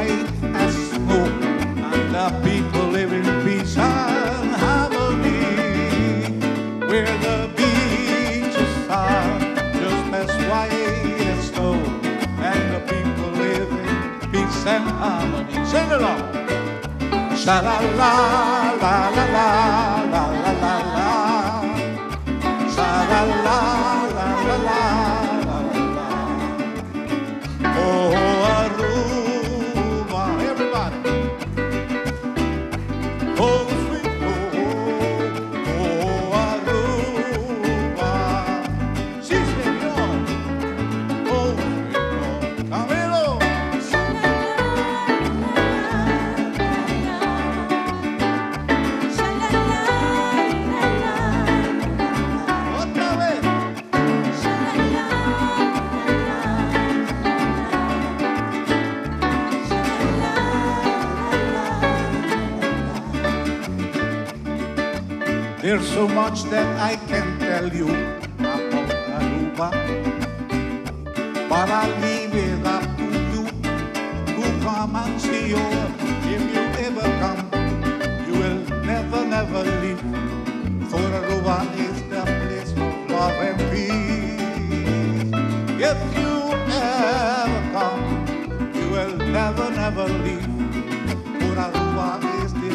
white as snow, and the people live in peace and harmony. Where the beaches are just as white as snow, and the people live in peace and harmony. Sing along. Sha la la la la la la la la la. Sha la la la la la la la. Oh Aruba, everybody. Oh sweet home, oh Aruba. Sí, señor. Oh sweet home, Camilo. Otra vez. There's so much that I can tell you about Aruba, but I'll leave it up to you to come and see you. If you ever come, you will never, never leave. For Aruba is the place of love and peace. If you ever come, you will never, never leave. For Aruba is the